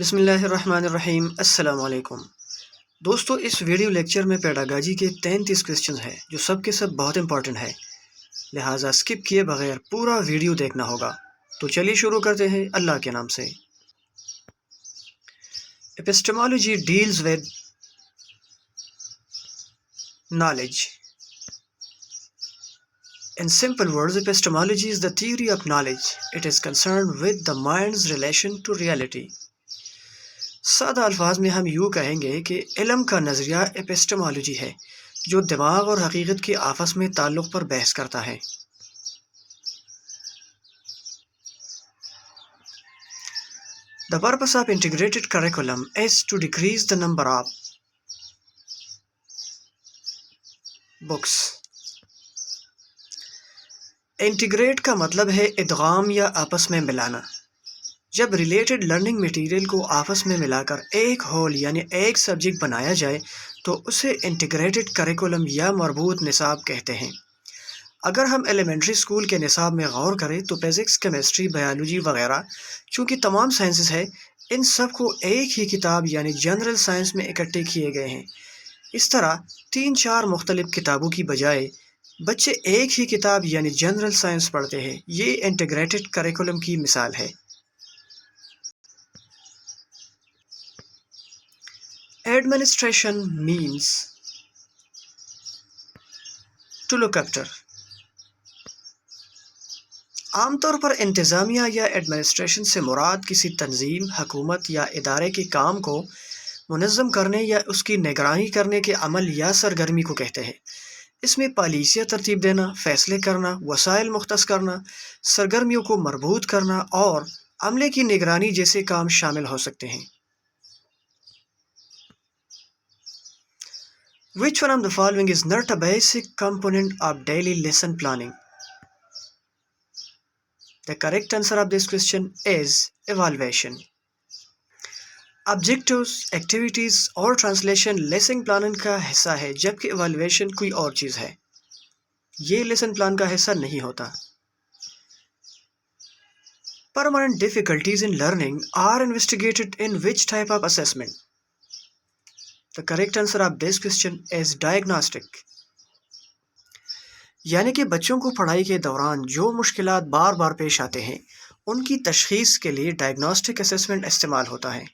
بسم اللہ الرحمن الرحیم۔ السلام علیکم دوستو، اس ویڈیو لیکچر میں پیڈاگاجی کے 33 کوسچنز ہیں جو سب کے سب بہت امپورٹنٹ ہے، لہٰذا سکپ کیے بغیر پورا ویڈیو دیکھنا ہوگا۔ تو چلیے شروع کرتے ہیں اللہ کے نام سے۔ Epistemology deals with knowledge. In simple words, epistemology is the theory of knowledge. It is concerned with the mind's relation to reality. سادہ الفاظ میں ہم یوں کہیں گے کہ علم کا نظریہ ایپسٹمالوجی ہے جو دماغ اور حقیقت کے آپس میں تعلق پر بحث کرتا ہے۔ The purpose of integrated curriculum is to decrease the number of books. Integrate کا مطلب ہے ادغام یا آپس میں ملانا۔ جب ریلیٹڈ لرننگ میٹیریل کو آپس میں ملا کر ایک ہول یعنی ایک سبجیکٹ بنایا جائے تو اسے انٹیگریٹڈ کریکولم یا مربوط نصاب کہتے ہیں۔ اگر ہم ایلیمنٹری اسکول کے نصاب میں غور کریں تو فزکس، کیمسٹری، بایولوجی وغیرہ چونکہ تمام سائنسز ہے، ان سب کو ایک ہی کتاب یعنی جنرل سائنس میں اکٹھے کیے گئے ہیں۔ اس طرح 3-4 مختلف کتابوں کی بجائے بچے ایک ہی کتاب یعنی جنرل سائنس پڑھتے ہیں۔ یہ انٹیگریٹڈ کریکولم کی مثال ہے۔ Administration means to look after. عام طور پر انتظامیہ یا ایڈمنسٹریشن سے مراد کسی تنظیم، حکومت یا ادارے کے کام کو منظم کرنے یا اس کی نگرانی کرنے کے عمل یا سرگرمی کو کہتے ہیں۔ اس میں پالیسیاں ترتیب دینا، فیصلے کرنا، وسائل مختص کرنا، سرگرمیوں کو مربوط کرنا اور عملے کی نگرانی جیسے کام شامل ہو سکتے ہیں۔ Which one of the following is not a basic component of daily lesson planning? The correct answer of this question is evaluation. Objectives, activities اور ٹرانسلیشن لیسن پلان کا حصہ ہے جبکہ ایوالویشن کوئی اور چیز ہے۔ یہ لیسن پلان کا حصہ نہیں ہوتا۔ Permanent difficulties in learning are investigated in which type of assessment? The correct answer of this question is diagnostic. یعنی کہ بچوں کو پڑھائی کے دوران جو مشکلات بار بار پیش آتے ہیں ان کی تشخیص کے لیے ڈائگنوسٹک اسیسمنٹ استعمال ہوتا ہے۔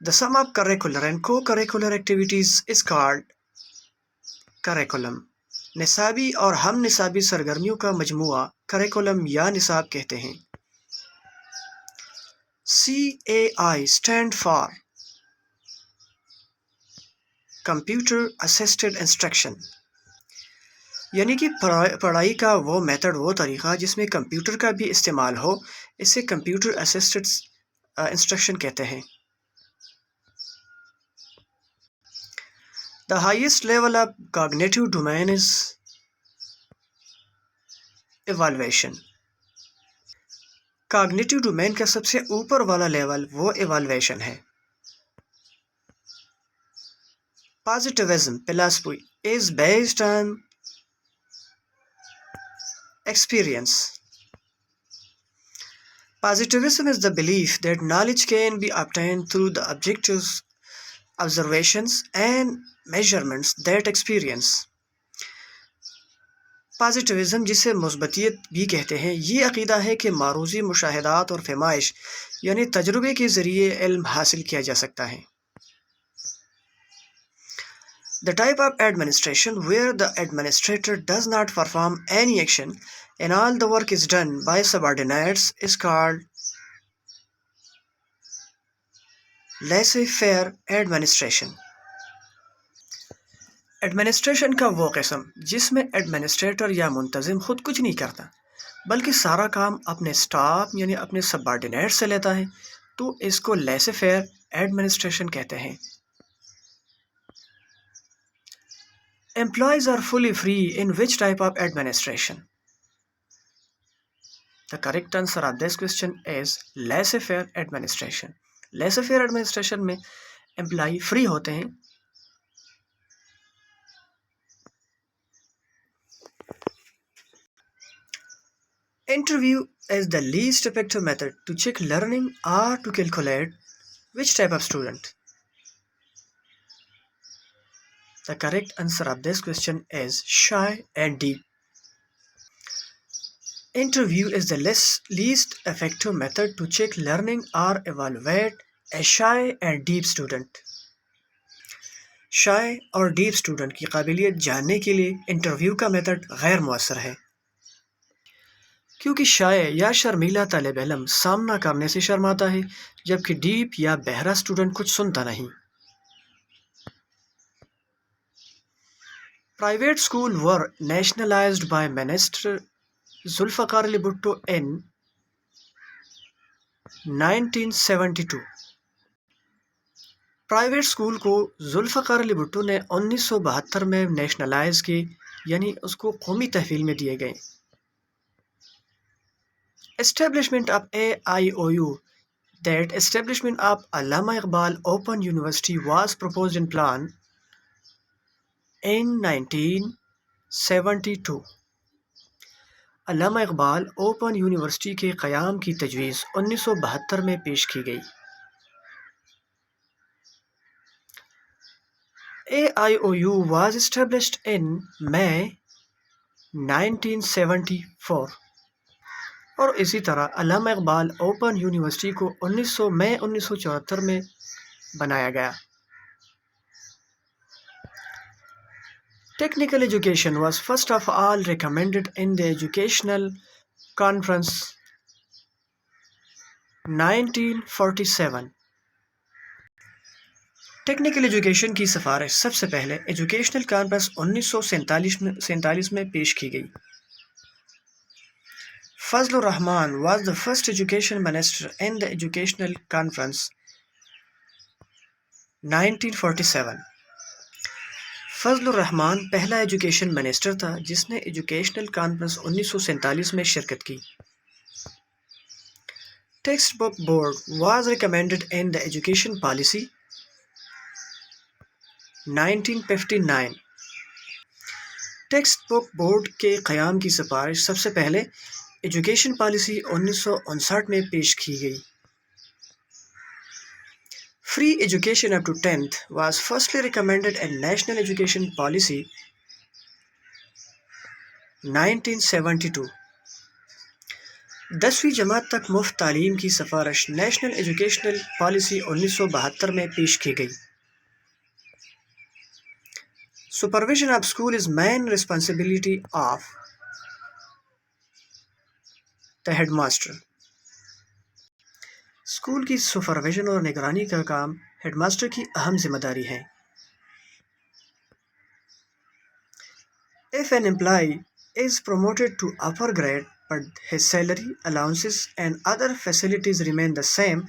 The sum of curricular and co-curricular activities is called curriculum. نصابی اور ہم نصابی سرگرمیوں کا مجموعہ کریکولم یا نصاب کہتے ہیں۔ CAI stand for Computer Assisted Instruction. یعنی کہ پڑھائی کا وہ میتھڈ، وہ طریقہ جس میں کمپیوٹر کا بھی استعمال ہو، اسے کمپیوٹر اسسٹڈ انسٹرکشن کہتے ہیں۔ The highest level of cognitive domain is evaluation. Cognitive domain کا سب سے اوپر والا لیول وہ ایوالویشن ہے۔ Positivism philosophy is based on experience. Positivism is the belief that knowledge can be obtained through the objective observations and measurements that experience. Positivism جسے مثبتیت بھی کہتے ہیں، یہ عقیدہ ہے کہ معروضی مشاہدات اور فیمائش یعنی تجربے کے ذریعے علم حاصل کیا جا سکتا ہے۔ The type of administration where the administrator does not perform any action and all the work is done by subordinates is called laissez-faire administration. Administration کا وہ قسم جس میں ایڈمنسٹریٹر یا منتظم خود کچھ نہیں کرتا بلکہ سارا کام اپنے سٹاف یعنی اپنے سبارڈینیٹ سے لیتا ہے، تو اس کو لیسے فیئر ایڈمنسٹریشن کہتے ہیں۔ Employees are fully free in which type of administration? The correct answer of this question is laissez-faire administration. Laissez-faire administration میں امپلائی فری ہوتے ہیں۔ Interview is the least effective method to check learning or to calculate which type of student. The correct answer of this question is shy and deep. Interview is the least effective method to check learning or evaluate a shy and deep student. شائع اور deep student کی قابلیت جاننے کے لیے interview کا method غیر مؤثر ہے، کیونکہ شائع یا شرمیلا طالب علم سامنا کرنے سے شرماتا ہے، جبکہ ڈیپ یا بہرا اسٹوڈنٹ کچھ سنتا نہیں۔ Private schools were nationalized by Minister Zulfikar Ali Bhutto in 1972۔ Private school کو ذوالفقار علی بھٹو نے 1972 میں نیشنلائز کی، یعنی اس کو قومی تحویل میں دیے گئے۔ Establishment of AIOU that establishment of Allama Iqbal Open University was proposed in plan in 1972۔ Allama Iqbal open university کے قیام کی تجویز 1972 میں پیش کی گئی۔ AIOU was established in May 1974، اور اسی طرح علامہ اقبال اوپن یونیورسٹی کو مئی 1974 میں بنایا گیا۔ Technical education was first of all recommended in the Educational Conference 1947۔ Technical education کی سفارش سب سے پہلے ایجوکیشنل کانفرنس 1947 میں پیش کی گئی۔ فضل الرحمان was the first education minister in the Educational Conference 1947۔ فضل الرحمان پہلا ایجوکیشن منسٹر تھا جس نے ایجوکیشنل کانفرنس 1947 میں شرکت کی۔ Text book board was recommended in the Education Policy 1959۔ Text book board کے قیام کی سفارش سب سے پہلے ایجوکیشن پالیسی 1959 میں پیش کی گئی۔ Free education up to 10th was firstly recommended in National Education Policy 1972۔ 10ویں جماعت تک مفت تعلیم کی سفارش نیشنل ایجوکیشنل پالیسی 1972 میں پیش کی گئی۔ Supervision of school is main responsibility of the headmaster۔ School کی سپرویژن اور نگرانی کا کام ہیڈ ماسٹر کی اہم ذمہ داری ہے۔ If an employee is promoted to upper grade but his salary, allowances and other facilities remain the same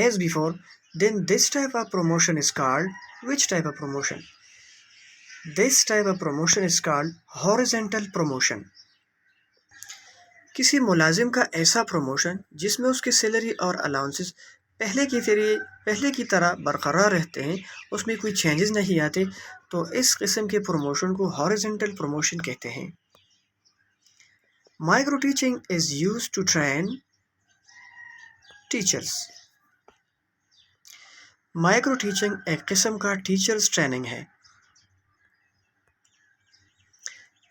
as before, then this type of promotion is called which type of promotion? This type of promotion is called horizontal promotion۔ کسی ملازم کا ایسا promotion جس میں اس کی salary اور allowances پہلے کی طرح برقرار رہتے ہیں، اس میں کوئی چینجز نہیں آتے، تو اس قسم کے پروموشن کو ہاریزونٹل پروموشن کہتے ہیں۔ Micro teaching is used to train teachers. Micro teaching ایک قسم کا ٹیچرز ٹریننگ ہے۔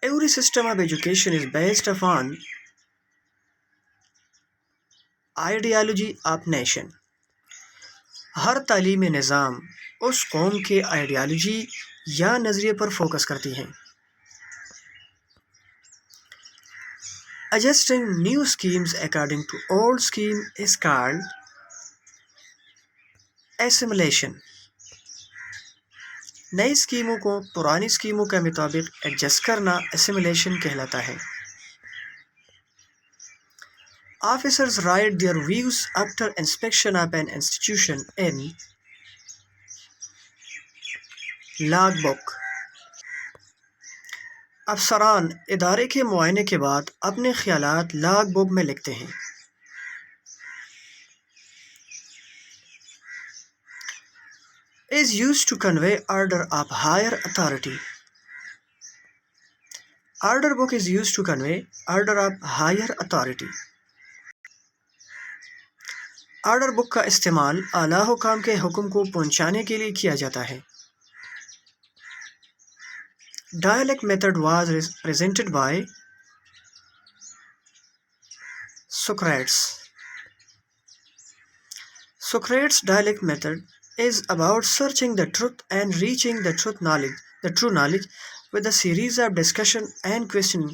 Every system of education is based upon ideology of nation۔ ہر تعلیمی نظام اس قوم کے آئیڈیالوجی یا نظریے پر فوکس کرتی ہیں۔ Adjusting new schemes according to old scheme is called assimilation۔ نئی اسکیموں کو پرانی اسکیموں کے مطابق ایڈجسٹ کرنا assimilation کہلاتا ہے۔ Officers write their views after inspection of an institution in log book۔ افسران ادارے کے معائنے کے بعد اپنے خیالات لاگ بک میں لکھتے ہیں۔ is used to convey order of higher authority۔ Order book is used to convey order of higher authority. Order book کا استعمال اعلیٰ حکام کے حکم کو پہنچانے کے لیے کیا جاتا ہے. Dialect method was presented by Socrates. Socrates' dialect method is about searching the truth and reaching the true knowledge with a series of discussion and questioning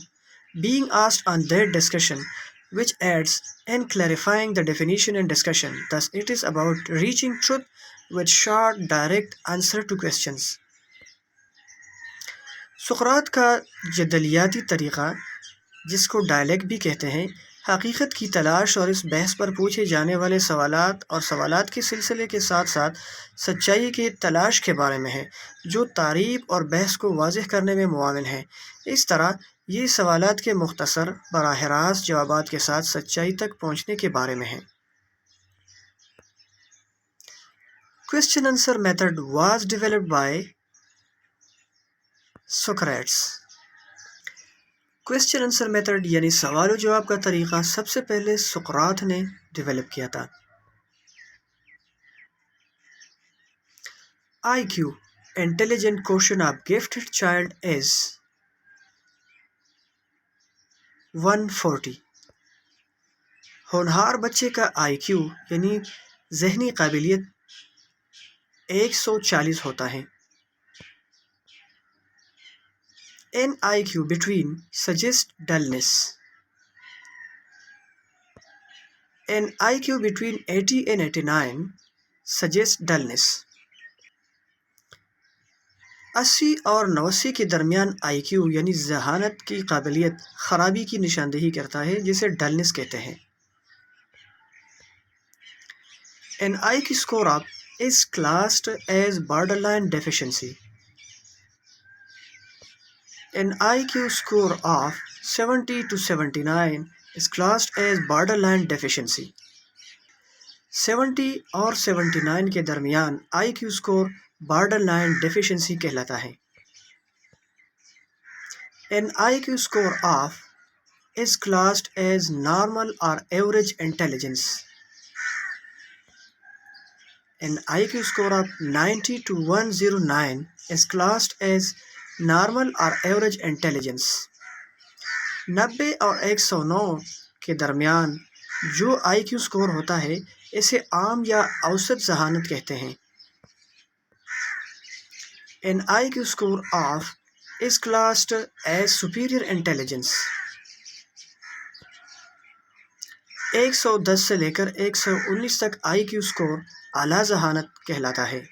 being asked on that discussion, which adds and clarifying the definition and discussion. Thus, it is about reaching truth with short, direct answer to questions. سقراط کا جدلیاتی طریقہ، جس کو dialect بھی کہتے ہیں، حقیقت کی تلاش اور اس بحث پر پوچھے جانے والے سوالات اور سوالات کے سلسلے کے ساتھ ساتھ سچائی کی تلاش کے بارے میں ہے، جو تعریف اور بحث کو واضح کرنے میں معاون ہے. اس طرح یہ سوالات کے مختصر براہ راست جوابات کے ساتھ سچائی تک پہنچنے کے بارے میں ہے. Question answer method was developed by Socrates. Question answer method یعنی سوال و جواب کا طریقہ سب سے پہلے سقراط نے ڈیولپ کیا تھا. IQ intelligent quotient of gifted child is 140. ہونہار بچے کا IQ یعنی ذہنی قابلیت 140 ہوتا ہے. An IQ between suggests dullness. An IQ between 80 and 89 suggests dullness. 80 اور 89 کے درمیان IQ یعنی ذہانت کی قابلیت خرابی کی نشاندہی کرتا ہے، جسے ڈلنس کہتے ہیں. An IQ score of is classed as borderline deficiency. An IQ score of 70 to 79 is classed as borderline deficiency. 70 اور 79 کے درمیان IQ score borderline deficiency کہلاتا ہے. An IQ score of is classed as normal or average intelligence. An IQ score of 90 to 109 is classed as normal اور average intelligence. 90 اور 109 کے درمیان جو IQ سکور ہوتا ہے اسے عام یا اوسط ذہانت کہتے ہیں. An IQ score of is classed as superior intelligence. 110 سے لے کر 119 تک IQ سکور اعلیٰ ذہانت کہلاتا ہے.